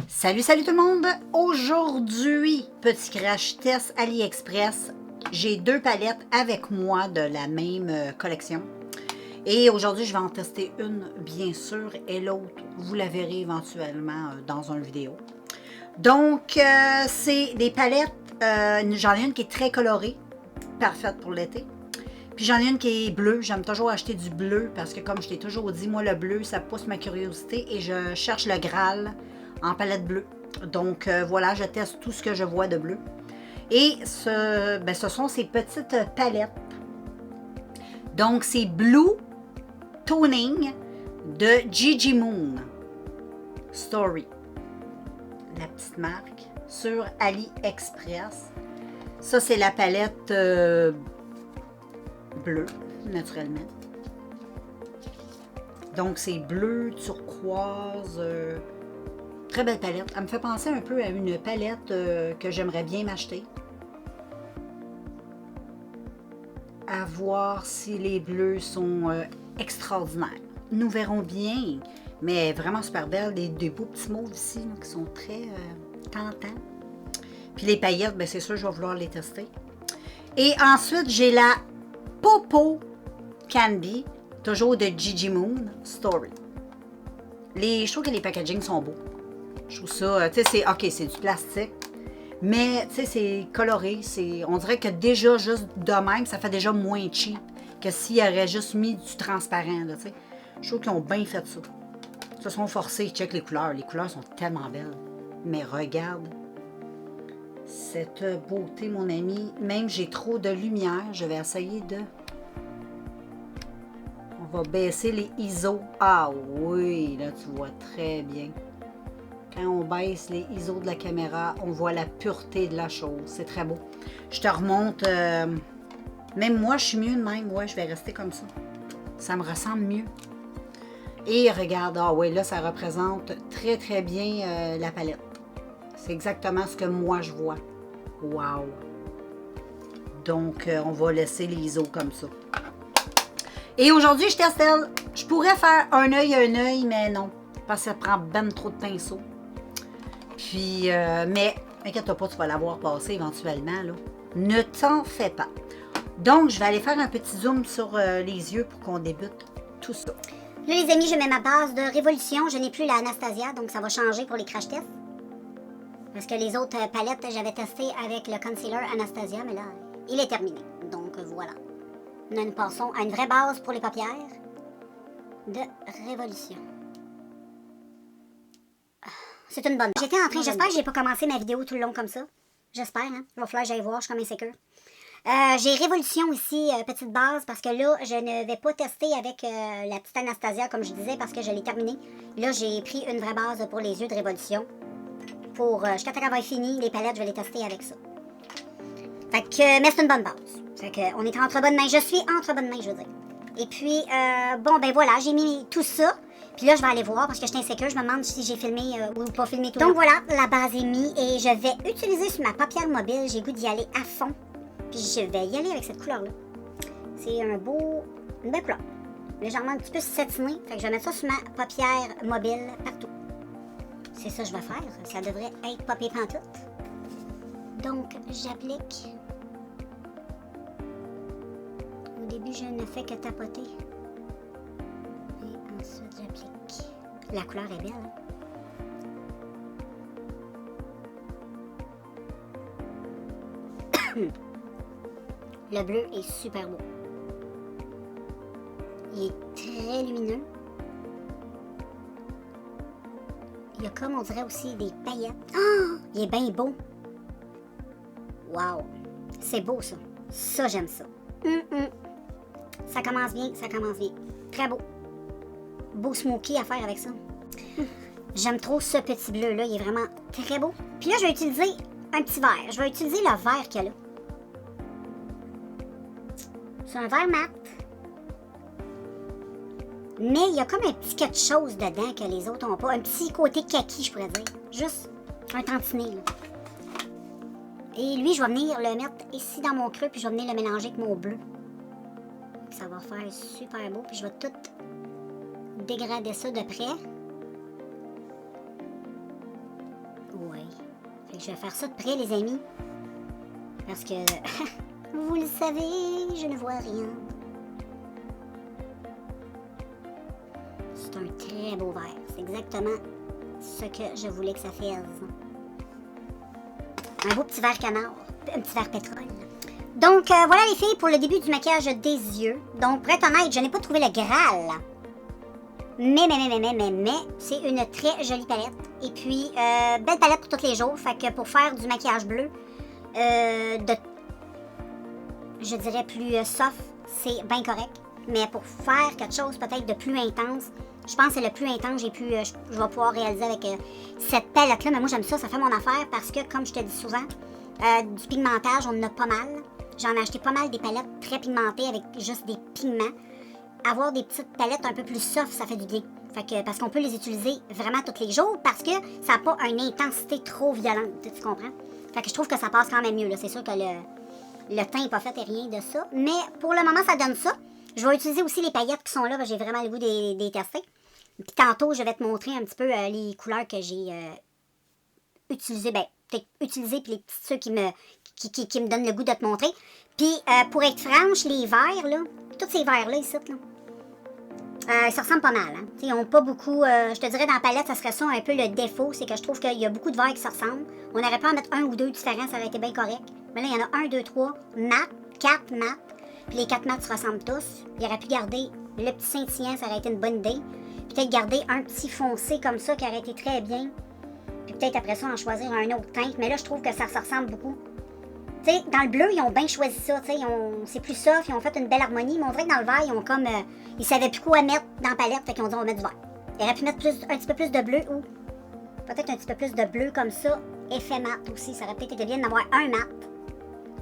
Salut, salut tout le monde! Aujourd'hui, petit crash test AliExpress. J'ai deux palettes avec moi de la même collection. Et aujourd'hui, je vais en tester une, bien sûr, et l'autre, vous la verrez éventuellement dans une vidéo. Donc, c'est des palettes, j'en ai une qui est très colorée, parfaite pour l'été. Puis j'en ai une qui est bleue. J'aime toujours acheter du bleu parce que, comme je t'ai toujours dit, moi, le bleu, ça pousse ma curiosité et je cherche le Graal en palette bleue. Donc, voilà, je teste tout ce que je vois de bleu. Et ce sont ces petites palettes. Donc, c'est Blue Toning de Gigi Moon Story. La petite marque sur AliExpress. Ça, c'est la palette bleu, naturellement. Donc, c'est bleu, turquoise. Très belle palette. Elle me fait penser un peu à une palette que j'aimerais bien m'acheter. À voir si les bleus sont extraordinaires. Nous verrons bien. Mais vraiment super belle. Des beaux petits mauves ici là, qui sont très tentants. Puis les paillettes, ben, c'est sûr je vais vouloir les tester. Et ensuite, j'ai la Popo Candy, toujours de Gigi Moon Story. Je trouve que les packagings sont beaux. Je trouve ça, tu sais, c'est du plastique, mais tu sais, c'est coloré. On dirait que déjà, juste de même, ça fait déjà moins cheap que s'ils auraient juste mis du transparent, tu sais. Je trouve qu'ils ont bien fait ça. Ils se sont forcés, ils checkent les couleurs. Les couleurs sont tellement belles. Mais regarde cette beauté, mon ami. Même j'ai trop de lumière, je vais essayer de... On va baisser les ISO. Ah oui, là tu vois très bien. Quand on baisse les ISO de la caméra, on voit la pureté de la chose. C'est très beau. Je te remonte. Même moi, je suis mieux de même. Ouais, je vais rester comme ça. Ça me ressemble mieux. Et regarde, ah oui, là, ça représente très, très bien la palette. C'est exactement ce que moi, je vois. Wow! Donc, on va laisser les ISO comme ça. Et aujourd'hui, je teste elle. Je pourrais faire un œil, mais non. Parce que ça prend ben trop de pinceaux. Puis, mais, inquiète-toi pas, tu vas l'avoir passé éventuellement, là. Ne t'en fais pas. Donc, je vais aller faire un petit zoom sur les yeux pour qu'on débute tout ça. Là, les amis, je mets ma base de Révolution. Je n'ai plus la Anastasia, donc ça va changer pour les crash tests. Parce que les autres palettes, j'avais testé avec le concealer Anastasia, mais là, il est terminé. Donc, voilà. Nous passons à une vraie base pour les paupières de Révolution. C'est une bonne base. J'étais en train, j'espère que j'ai pas commencé ma vidéo tout le long comme ça. J'espère, hein. Il va falloir que j'aille voir, je suis comme insécure. J'ai Révolution aussi, petite base, parce que là, je ne vais pas tester avec la petite Anastasia, comme je disais, parce que je l'ai terminée. Là, j'ai pris une vraie base pour les yeux de Révolution. Pour, jusqu'à temps qu'elle va être finie, les palettes, je vais les tester avec ça. Fait que, mais c'est une bonne base. Fait que, on est entre bonnes mains. Je suis entre bonnes mains, je veux dire. Et puis, bon, ben voilà, j'ai mis tout ça. Puis là, je vais aller voir parce que je suis insécure. Je me demande si j'ai filmé ou pas filmé tout. Donc voilà, la base est mise et je vais utiliser sur ma paupière mobile. J'ai goût d'y aller à fond. Puis je vais y aller avec cette couleur-là. C'est une belle couleur. Légèrement un petit peu satinée. Fait que je vais mettre ça sur ma paupière mobile partout. C'est ça que je vais faire. Ça devrait être papier pantoute. Donc, j'applique. Au début, je ne fais que tapoter. Et ensuite, j'applique. La couleur est belle, hein? Le bleu est super beau. Il est très lumineux. Il y a comme, on dirait aussi, des paillettes. Oh! Il est bien beau. Wow! C'est beau, ça. Ça, j'aime ça. Ça commence bien, ça commence bien. Très beau. Beau smoky à faire avec ça. J'aime trop ce petit bleu-là. Il est vraiment très beau. Puis là, je vais utiliser un petit verre. Je vais utiliser le verre qu'il y a là. C'est un verre mat. Mais il y a comme un petit quelque chose dedans que les autres n'ont pas. Un petit côté kaki, je pourrais dire. Juste un tantinet, là. Et lui, je vais venir le mettre ici dans mon creux, puis je vais venir le mélanger avec mon bleu. Ça va faire super beau, puis je vais tout dégrader ça de près. je vais faire ça de près, les amis. Parce que, vous le savez, je ne vois rien. C'est un très beau vert. C'est exactement ce que je voulais que ça fasse. Un beau petit vert canard. Un petit vert pétrole. Donc, voilà les filles pour le début du maquillage des yeux. Donc, pour être honnête, je n'ai pas trouvé le Graal. Mais, c'est une très jolie palette. Et puis, belle palette pour tous les jours. Fait que pour faire du maquillage bleu, je dirais plus soft, c'est bien correct. Mais pour faire quelque chose peut-être de plus intense, je pense que c'est le plus intense j'ai pu, je vais pouvoir réaliser avec cette palette-là. Mais moi, j'aime ça, ça fait mon affaire parce que, comme je te dis souvent, du pigmentage, on en a pas mal. J'en ai acheté pas mal des palettes très pigmentées avec juste des pigments. Avoir des petites palettes un peu plus soft, ça fait du bien. Fait que, parce qu'on peut les utiliser vraiment tous les jours parce que ça n'a pas une intensité trop violente, tu comprends? Fait que je trouve que ça passe quand même mieux. C'est sûr que le teint n'est pas fait et rien de ça. Mais pour le moment, ça donne ça. Je vais utiliser aussi les paillettes qui sont là. J'ai vraiment le goût de les tester. Puis tantôt, je vais te montrer un petit peu les couleurs que j'ai utilisées. Ben, peut-être utilisées, puis ceux qui me donnent le goût de te montrer. Puis, pour être franche, les verts, là, tous ces verts-là, ici, là, ils se ressemblent pas mal. Hein? Ils n'ont pas beaucoup... je te dirais, dans la palette, ça serait ça un peu le défaut. C'est que je trouve qu'il y a beaucoup de verts qui se ressemblent. On aurait pu en mettre un ou deux différents, ça aurait été bien correct. Mais là, il y en a 1, 2, 3 mat, 4 mat. Puis les 4 mats se ressemblent tous. Il aurait pu garder le petit scintillant, ça aurait été une bonne idée. Peut-être garder un petit foncé comme ça, qui aurait été très bien. Puis peut-être après ça, en choisir un autre teint. Mais là, je trouve que ça se ressemble beaucoup. Tu sais, dans le bleu, ils ont bien choisi ça. Tu sais, c'est plus soft, ils ont fait une belle harmonie. Mais on dirait que dans le vert, ils ont comme... ils savaient plus quoi mettre dans la palette, fait qu'ils ont dit on va mettre du vert. Ils auraient pu mettre un petit peu plus de bleu ou peut-être un petit peu plus de bleu comme ça. Effet mat aussi, ça aurait peut-être été bien d'en avoir un mat.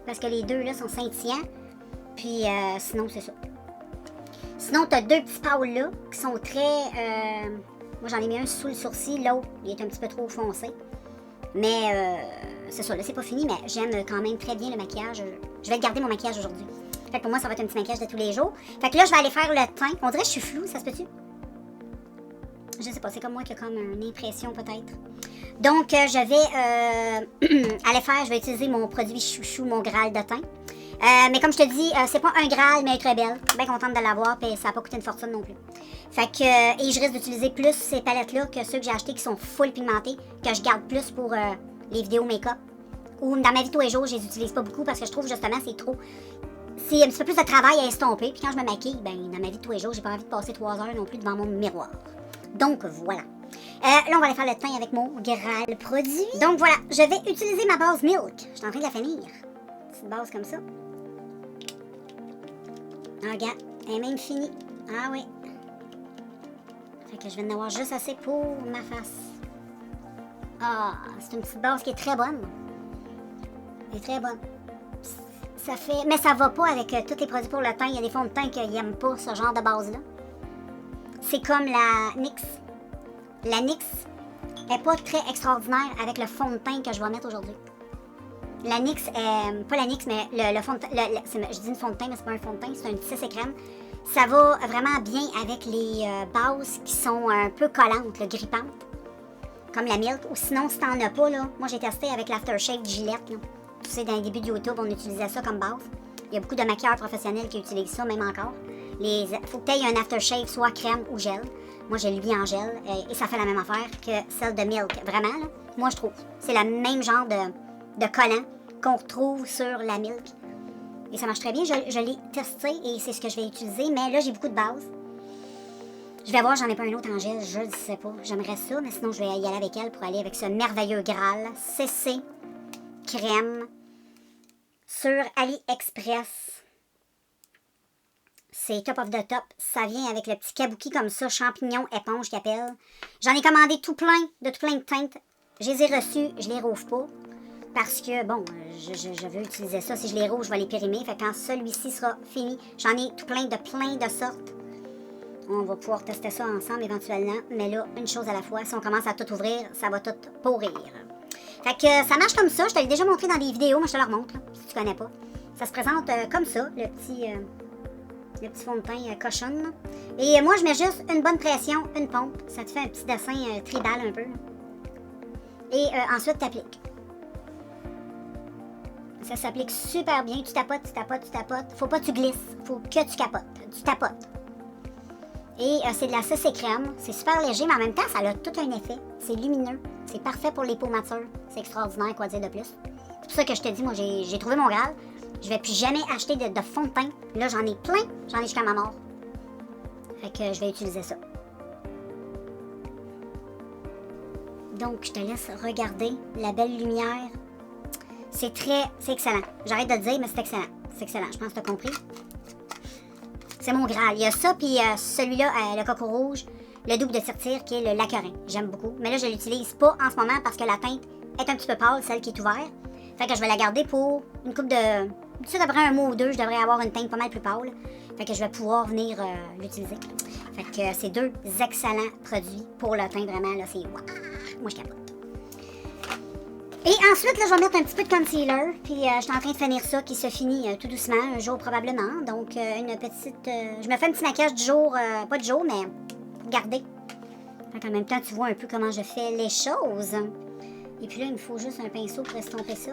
Parce que les deux là sont scintillants. Puis sinon, c'est ça. Sinon, tu as deux petits pâles là qui sont très... moi, j'en ai mis un sous le sourcil. L'autre, il est un petit peu trop foncé. Mais c'est ça, là, c'est pas fini, mais j'aime quand même très bien le maquillage. Je vais garder mon maquillage aujourd'hui. Fait que pour moi, ça va être un petit maquillage de tous les jours. Fait que là, je vais aller faire le teint. On dirait que je suis floue, ça se peut-tu? Je sais pas, c'est comme moi qui a comme une impression peut-être. Donc, je vais aller faire, je vais utiliser mon produit chouchou, mon Graal de teint. Mais comme je te dis, c'est pas un Graal, mais elle est très belle. Je suis bien contente de l'avoir, puis ça n'a pas coûté une fortune non plus. Fait que, et je risque d'utiliser plus ces palettes-là que ceux que j'ai achetés qui sont full pigmentés, que je garde plus pour les vidéos make-up. Ou dans ma vie tous les jours, je les utilise pas beaucoup parce que je trouve justement c'est trop... C'est un petit peu plus de travail à estomper. Puis quand je me maquille, ben dans ma vie de tous les jours, j'ai pas envie de passer 3 heures non plus devant mon miroir. Donc voilà. Là, on va aller faire le teint avec mon Graal produit. Donc voilà, je vais utiliser ma base Milk. Je suis en train de la finir. Petite base comme ça. Ah, regarde, elle est même finie. Ah oui. Fait que je vais en avoir juste assez pour ma face. Ah, c'est une petite base qui est très bonne. Elle est très bonne. Ça fait... Mais ça va pas avec tous les produits pour le teint. Il y a des fonds de teint qui n'aiment pas ce genre de base-là. C'est comme la NYX. La NYX est pas très extraordinaire avec le fond de teint que je vais mettre aujourd'hui. La NYX, pas la NYX, mais le fond de teint, je dis une fond de teint, mais c'est pas un fond de teint, c'est un tissé crème. Ça va vraiment bien avec les bases qui sont un peu collantes, grippantes, comme la Milk. Ou sinon, si t'en as pas, là, moi j'ai testé avec l'Aftershave de Gillette. Là. Tu sais, dans les débuts de YouTube, on utilisait ça comme base. Il y a beaucoup de maquilleurs professionnels qui utilisent ça, même encore. Il faut que tu aies un aftershave, soit crème ou gel. Moi, j'ai lui en gel et ça fait la même affaire que celle de Milk. Vraiment, là, moi, je trouve. C'est le même genre de collant qu'on retrouve sur la Milk. Et ça marche très bien. Je l'ai testé et c'est ce que je vais utiliser. Mais là, j'ai beaucoup de base. Je vais voir, j'en ai pas un autre en gel. Je ne sais pas. J'aimerais ça, mais sinon, je vais y aller avec elle pour aller avec ce merveilleux Graal CC crème sur AliExpress. C'est top of the top. Ça vient avec le petit kabuki comme ça, champignon, éponge qu'il appelle. J'en ai commandé tout plein de teintes. Je les ai reçus, je les rouvre pas. Parce que, bon, je veux utiliser ça. Si je les rouvre, je vais les périmer. Fait que quand celui-ci sera fini, j'en ai tout plein de sortes. On va pouvoir tester ça ensemble éventuellement. Mais là, une chose à la fois. Si on commence à tout ouvrir, ça va tout pourrir. Fait que ça marche comme ça. Je te l'ai déjà montré dans des vidéos, mais je te le remontre, là, si tu connais pas. Ça se présente comme ça, le petit fond de teint cochonne. Et moi, je mets juste une bonne pression, une pompe. Ça te fait un petit dessin tribal un peu. Et ensuite, t'appliques. Ça s'applique super bien. Tu tapotes, tu tapotes, tu tapotes. Faut pas que tu glisses. Faut que tu capotes. Tu tapotes. Et c'est de la sauce et crème. C'est super léger, mais en même temps, ça a tout un effet. C'est lumineux. C'est parfait pour les peaux matures. C'est extraordinaire, quoi dire de plus. C'est pour ça que je te dis, moi, j'ai trouvé mon Graal. Je vais plus jamais acheter de fond de teint. Là, j'en ai plein. J'en ai jusqu'à ma mort. Fait que je vais utiliser ça. Donc, je te laisse regarder la belle lumière. C'est excellent. J'arrête de le dire, mais c'est excellent. C'est excellent. Je pense que tu as compris. C'est mon Graal. Il y a ça, puis celui-là, le coco rouge, le double de tir-tir, qui est le lacquerin. J'aime beaucoup. Mais là, je l'utilise pas en ce moment parce que la teinte est un petit peu pâle, celle qui est ouverte. Fait que je vais la garder pour une coupe de... Tout de suite après un mois ou deux, je devrais avoir une teinte pas mal plus pâle. Fait que je vais pouvoir venir l'utiliser. Fait que c'est deux excellents produits pour le teint, vraiment. Là, c'est... Wow! Moi, je capote. Et ensuite, là, je vais mettre un petit peu de concealer. Puis, je suis en train de finir ça, qui se finit tout doucement, un jour probablement. Donc, une petite... je me fais un petit maquillage du jour, pas du jour, mais pour garder. Donc, en même temps, tu vois un peu comment je fais les choses. Et puis là, il me faut juste un pinceau pour estomper ça.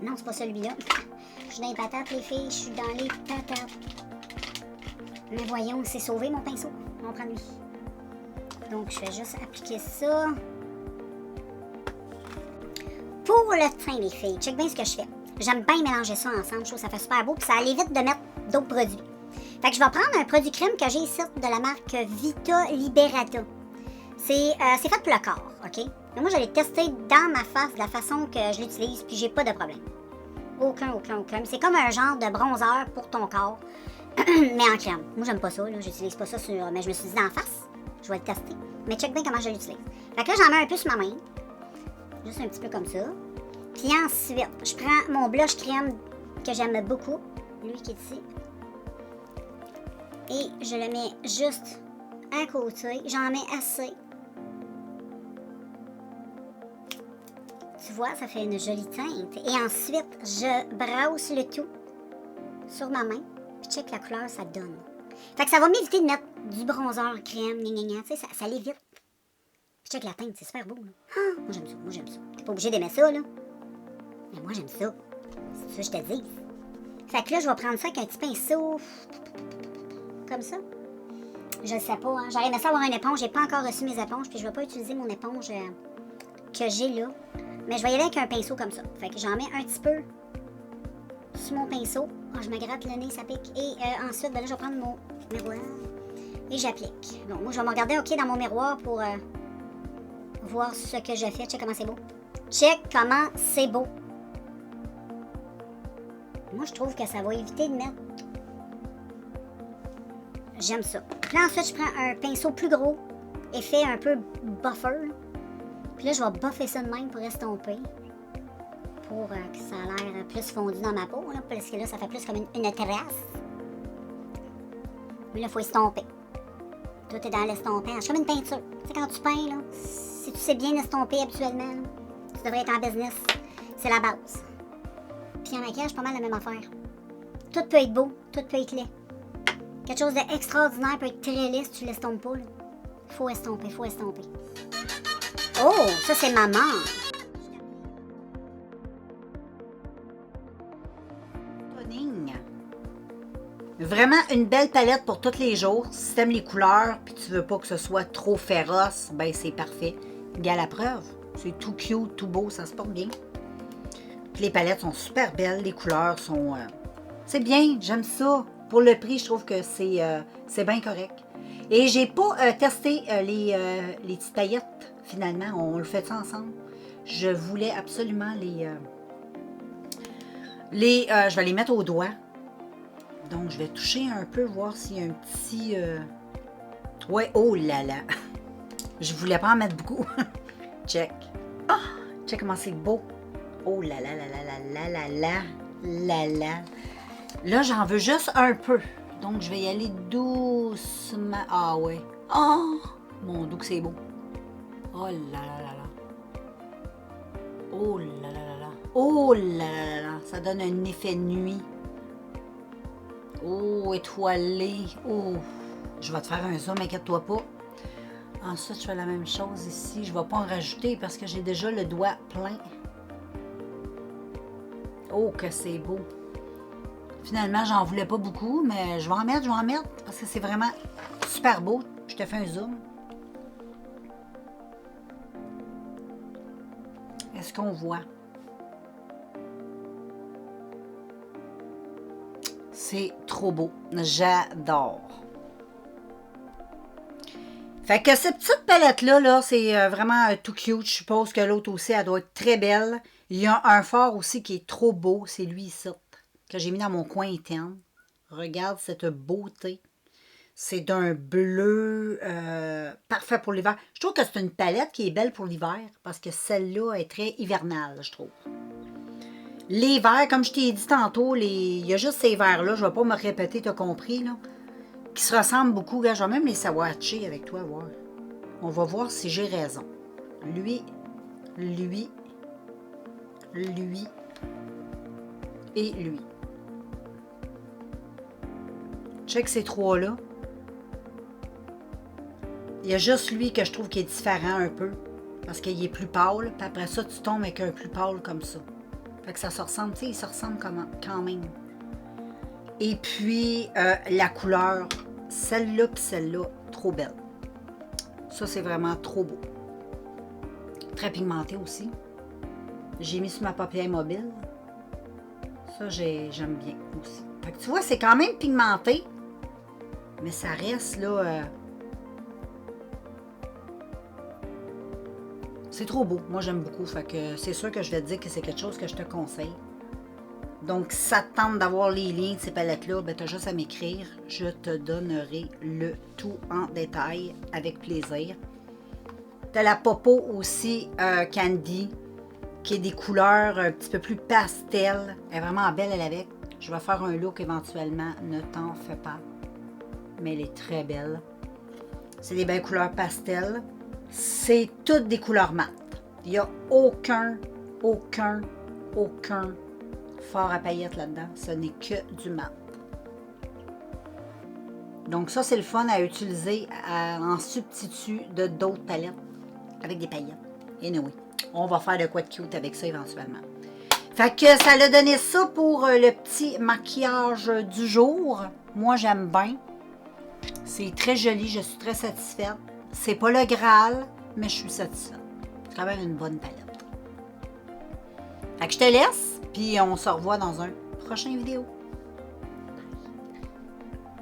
Non, c'est pas celui-là. Je suis dans les patates, les filles. Je suis dans les patates. Mais voyons, c'est sauvé, mon pinceau. On va prendre lui. Donc, je vais juste appliquer ça. Pour le teint, les filles, check bien ce que je fais. J'aime bien mélanger ça ensemble. Je trouve que ça fait super beau. Puis ça évite de mettre d'autres produits. Fait que je vais prendre un produit crème que j'ai ici de la marque Vita Liberata. C'est fait pour le corps, OK? Mais moi, je l'ai testé dans ma face de la façon que je l'utilise, puis j'ai pas de problème. Aucun. C'est comme un genre de bronzer pour ton corps, mais en crème. Moi, j'aime pas ça, là. J'utilise pas ça sur... Mais je me suis dit en face, je vais le tester. Mais check bien comment je l'utilise. Fait que là, j'en mets un peu sur ma main. Juste un petit peu comme ça. Puis ensuite, je prends mon blush crème que j'aime beaucoup. Lui qui est ici. Et je le mets juste à côté. J'en mets assez. Tu vois, ça fait une jolie teinte. Et ensuite, je brosse le tout sur ma main. Puis check la couleur, ça donne. Fait que ça va m'éviter de mettre du bronzer crème, tu sais, ça l'évite. Puis check la teinte, c'est super beau, là. Ah, moi j'aime ça. T'es pas obligé d'aimer ça, là. Mais moi j'aime ça. C'est ça que je te dis. Fait que là, je vais prendre ça avec un petit pinceau. Comme ça. Je le sais pas, hein. J'aurais aimé ça avoir une éponge. J'ai pas encore reçu mes éponges. Puis je vais pas utiliser mon éponge que j'ai là. Mais je vais y aller avec un pinceau comme ça. Fait que j'en mets un petit peu sur mon pinceau. Oh, je me gratte le nez, ça pique. Et ensuite, ben là, je vais prendre mon miroir. Et j'applique. Bon, moi, je vais me regarder, OK, dans mon miroir pour voir ce que je fais. Check comment c'est beau. Check comment c'est beau. Moi, je trouve que ça va éviter de mettre... J'aime ça. Puis là, ensuite, je prends un pinceau plus gros. Effet un peu buffer. Puis là, je vais buffer ça de même pour estomper. Pour que ça a l'air plus fondu dans ma peau. Là, parce que là, ça fait plus comme une trace. Mais là, il faut estomper. Tout est dans l'estompage. C'est comme une peinture. Tu sais, quand tu peins, là, si tu sais bien estomper habituellement, là, tu devrais être en business. C'est la base. Puis en maquillage, pas mal la même affaire. Tout peut être beau, tout peut être laid. Quelque chose d'extraordinaire peut être très laid si tu l'estompes pas. Là. Faut estomper, faut estomper. Oh, ça c'est maman. Toning. Vraiment une belle palette pour tous les jours. Si tu aimes les couleurs puis tu veux pas que ce soit trop féroce, ben c'est parfait. Bien la preuve. C'est tout cute, tout beau, ça se porte bien. Puis les palettes sont super belles, les couleurs sont... c'est bien, j'aime ça. Pour le prix, je trouve que c'est bien correct. Et j'ai pas testé les petites paillettes, finalement. On le fait ça ensemble. Je voulais absolument je vais les mettre au doigt. Donc, je vais toucher un peu, voir s'il y a un petit... Ouais, oh là là. Je voulais pas en mettre beaucoup. Check. Oh, check comment c'est beau. Oh là là là là là là là là là. Là, j'en veux juste un peu. Donc, je vais y aller doucement. Ah ouais. Oh, mon Dieu que c'est beau. Oh là là là là. Oh là là là là. Oh là là là. Ça donne un effet nuit. Oh, étoilé. Oh. Je vais te faire un zoom, inquiète-toi pas. Ensuite, je fais la même chose ici. Je ne vais pas en rajouter parce que j'ai déjà le doigt plein. Oh, que c'est beau. Finalement, j'en voulais pas beaucoup, mais je vais en mettre, parce que c'est vraiment super beau. Je te fais un zoom. Est-ce qu'on voit? C'est trop beau. J'adore. Fait que cette petite palette-là, là, c'est vraiment tout cute. Je suppose que l'autre aussi, elle doit être très belle. Il y a un fard aussi qui est trop beau. C'est lui ici, que j'ai mis dans mon coin interne. Regarde cette beauté. C'est d'un bleu parfait pour l'hiver. Je trouve que c'est une palette qui est belle pour l'hiver parce que celle-là est très hivernale, je trouve. Les verts, comme je t'ai dit tantôt, il y a juste ces verts-là, je ne vais pas me répéter, tu as compris, là, qui se ressemblent beaucoup. Je vais même les swatcher avec toi, voir. On va voir si j'ai raison. Lui et lui. Check ces trois-là. Il y a juste lui que je trouve qui est différent un peu. Parce qu'il est plus pâle. Puis après ça, tu tombes avec un plus pâle comme ça. Fait que ça se ressemble, tu sais, il se ressemble quand même. Et puis, la couleur, celle-là puis celle-là, trop belle. Ça, c'est vraiment trop beau. Très pigmenté aussi. J'ai mis sur ma paupière mobile. Ça, j'aime bien aussi. Fait que tu vois, c'est quand même pigmenté. Mais ça reste, là... c'est trop beau. Moi, j'aime beaucoup. Fait que c'est sûr que je vais te dire que c'est quelque chose que je te conseille. Donc, si ça te tente d'avoir les liens de ces palettes-là, ben, tu as juste à m'écrire. Je te donnerai le tout en détail avec plaisir. Tu as la Popo aussi, Candy, qui est des couleurs un petit peu plus pastel. Elle est vraiment belle, elle, avec. Je vais faire un look éventuellement. Ne t'en fais pas. Mais elle est très belle. C'est des belles couleurs pastel. C'est toutes des couleurs mat. Il n'y a aucun fard à paillettes là-dedans. Ce n'est que du mat. Donc ça, c'est le fun à utiliser en substitut de d'autres palettes avec des paillettes. Anyway, on va faire de quoi de cute avec ça éventuellement. Fait que ça l'a donné ça pour le petit maquillage du jour. Moi, j'aime bien. C'est très joli, je suis très satisfaite. C'est pas le Graal, mais je suis satisfaite. C'est quand même une bonne palette. Fait que je te laisse, puis on se revoit dans un prochain vidéo.